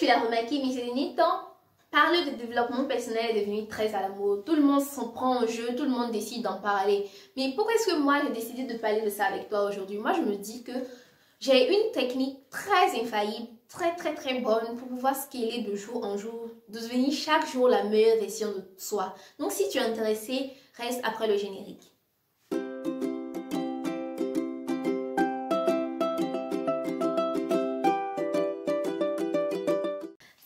tu l'as remarqué, mais ces derniers temps, parler de développement personnel est devenu très à la mode. Tout le monde s'en prend au jeu, tout le monde décide d'en parler. Mais pourquoi est-ce que moi j'ai décidé de parler de ça avec toi aujourd'hui? Moi je me dis que j'ai une technique très infaillible, très bonne pour pouvoir scaler de jour en jour, de devenir chaque jour la meilleure version de soi. Donc si tu es intéressé, reste après le générique.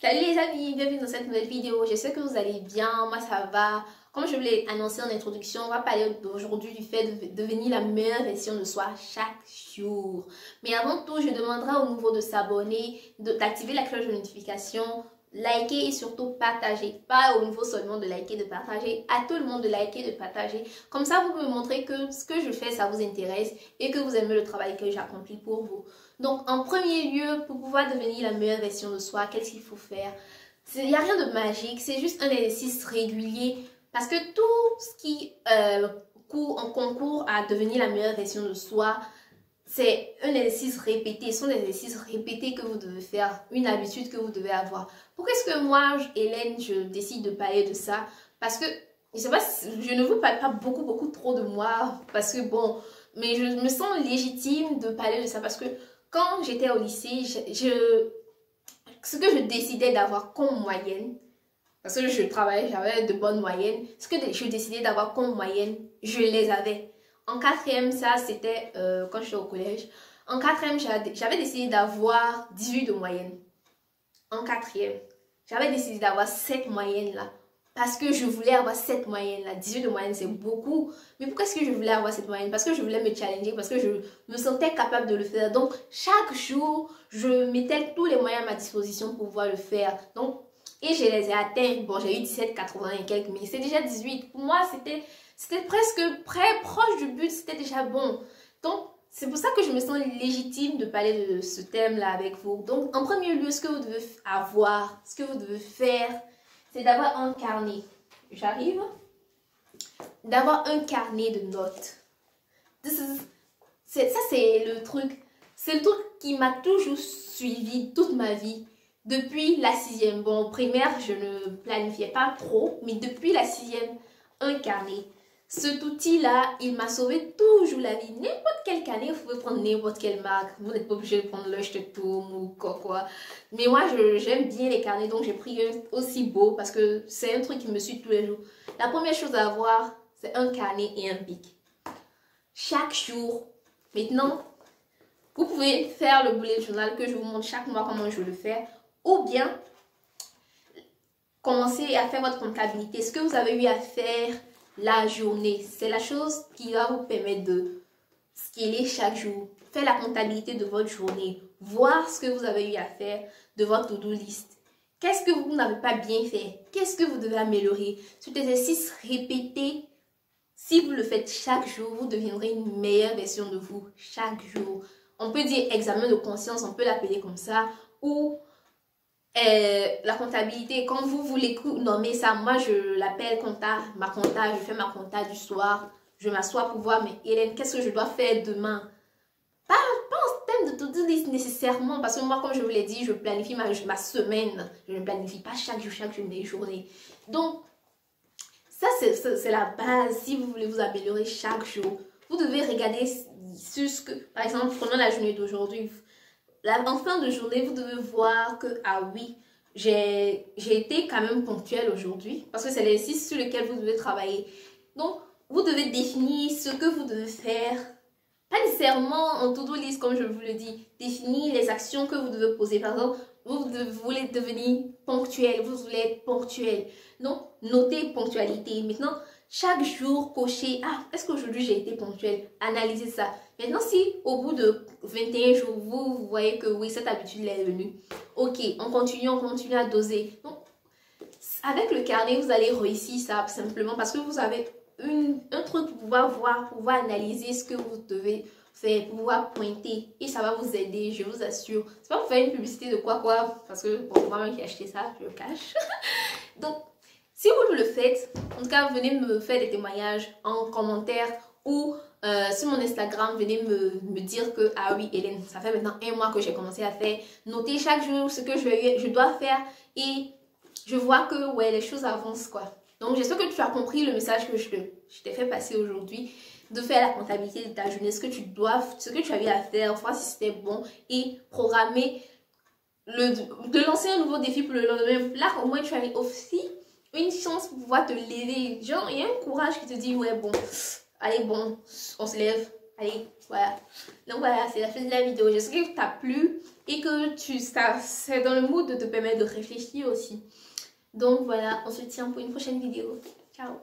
Salut les amis, bienvenue dans cette nouvelle vidéo. J'espère que vous allez bien, moi ça va. Comme je vous l'ai annoncé en introduction, on va parler aujourd'hui du fait de devenir la meilleure version de soi chaque jour. Mais avant tout, je demanderai au nouveau de s'abonner, d'activer la cloche de notification, liker et surtout partager. Pas au nouveau seulement de liker, de partager, à tout le monde de liker, de partager. Comme ça, vous pouvez me montrer que ce que je fais, ça vous intéresse et que vous aimez le travail que j'accomplis pour vous. Donc, en premier lieu, pour pouvoir devenir la meilleure version de soi, qu'est-ce qu'il faut faire? Il n'y a rien de magique, c'est juste un exercice régulier. Parce que tout ce qui concourt à devenir la meilleure version de soi, c'est un exercice répété. Ce sont des exercices répétés que vous devez faire, une habitude que vous devez avoir. Pourquoi est-ce que moi, Hélène, je décide de parler de ça? Parce que, je sais pas, je ne veux pas beaucoup trop de moi. Parce que bon, mais je me sens légitime de parler de ça. Parce que quand j'étais au lycée, ce que je décidais d'avoir comme moyenne, parce que je travaillais, j'avais de bonnes moyennes, ce que je décidais d'avoir comme moyenne, je les avais. En quatrième, ça c'était quand j'étais au collège. En quatrième, j'avais décidé d'avoir 18 de moyenne. En quatrième, j'avais décidé d'avoir 7 moyennes là. Parce que je voulais avoir cette moyenne là. 18 de moyenne, c'est beaucoup. Mais pourquoi est-ce que je voulais avoir cette moyenne? Parce que je voulais me challenger, parce que je me sentais capable de le faire. Donc, chaque jour, je mettais tous les moyens à ma disposition pour pouvoir le faire. Donc, et je les ai atteints. Bon, j'ai eu 17,80 et quelques, mais c'est déjà 18. Pour moi, c'était presque proche du but. C'était déjà bon. Donc, c'est pour ça que je me sens légitime de parler de ce thème-là avec vous. Donc, en premier lieu, ce que vous devez avoir, ce que vous devez faire, c'est d'avoir un carnet. J'arrive. D'avoir un carnet de notes. Ça, c'est le truc. C'est le truc qui m'a toujours suivi toute ma vie. Depuis la sixième. Bon, primaire, je ne planifiais pas trop. Mais depuis la sixième, un carnet. Cet outil-là, il m'a sauvé toujours la vie. N'importe quel carnet, vous pouvez prendre n'importe quelle marque. Vous n'êtes pas obligé de prendre le Toum ou quoi. Mais moi, j'aime bien les carnets, donc j'ai pris un aussi beau parce que c'est un truc qui me suit tous les jours. La première chose à avoir, c'est un carnet et un bic. Chaque jour, maintenant, vous pouvez faire le bullet journal que je vous montre chaque mois comment je le fais. Ou bien, commencer à faire votre comptabilité. Ce que vous avez eu à faire la journée, c'est la chose qui va vous permettre de scaler chaque jour. Faire la comptabilité de votre journée. Voir ce que vous avez eu à faire de votre to-do list. Qu'est-ce que vous n'avez pas bien fait? Qu'est-ce que vous devez améliorer? Cet exercice répété, si vous le faites chaque jour, vous deviendrez une meilleure version de vous chaque jour. On peut dire examen de conscience, on peut l'appeler comme ça. Ou la comptabilité, quand vous voulez nommer ça, moi je l'appelle compta, je fais ma compta du soir. Je m'assois pour voir, mais Hélène, qu'est-ce que je dois faire demain? Pas en termes de to-do list nécessairement, parce que moi, comme je vous l'ai dit, je planifie ma semaine. Je ne planifie pas chaque jour mes journées. Donc, ça, c'est la base. Si vous voulez vous améliorer chaque jour, vous devez regarder sur ce que, par exemple, prenons la journée d'aujourd'hui. En fin de journée, vous devez voir que, ah oui, j'ai été quand même ponctuelle aujourd'hui, parce que c'est l'exercice sur lequel vous devez travailler. Donc, vous devez définir ce que vous devez faire. Pas nécessairement en to-do list, comme je vous le dis. Définir les actions que vous devez poser. Par exemple, vous voulez devenir ponctuel. Vous voulez être ponctuel. Donc, notez ponctualité. Maintenant, chaque jour, cochez. Ah, est-ce qu'aujourd'hui j'ai été ponctuel? Analysez ça. Maintenant, si au bout de 21 jours, vous voyez que oui, cette habitude est venue. Ok, on continue à doser. Donc, avec le carnet, vous allez réussir ça simplement parce que vous avez un truc pour pouvoir voir, pour pouvoir analyser ce que vous devez faire, pour pouvoir pointer. Et ça va vous aider, je vous assure. C'est pas pour faire une publicité de quoi, parce que bon, moi-même qui ai acheté ça, je le cache. Donc, si vous le faites, en tout cas, venez me faire des témoignages en commentaire ou sur mon Instagram, venez me dire que, ah oui, Hélène, ça fait maintenant 1 mois que j'ai commencé à faire. Noter chaque jour ce que je dois faire et je vois que, ouais, les choses avancent, quoi. Donc, j'espère que tu as compris le message que je t'ai fait passer aujourd'hui, de faire la comptabilité de ta journée, ce que tu avais à faire, voir si c'était bon et programmer, de lancer un nouveau défi pour le lendemain. Là, au moins, tu as aussi une chance pour pouvoir te lever. Genre, il y a un courage qui te dit, ouais, bon, allez, bon, on se lève. Allez, voilà. Donc voilà, c'est la fin de la vidéo. J'espère que t'as plu et que c'est dans le mood de te permettre de réfléchir aussi. Donc voilà, on se tient pour une prochaine vidéo. Ciao.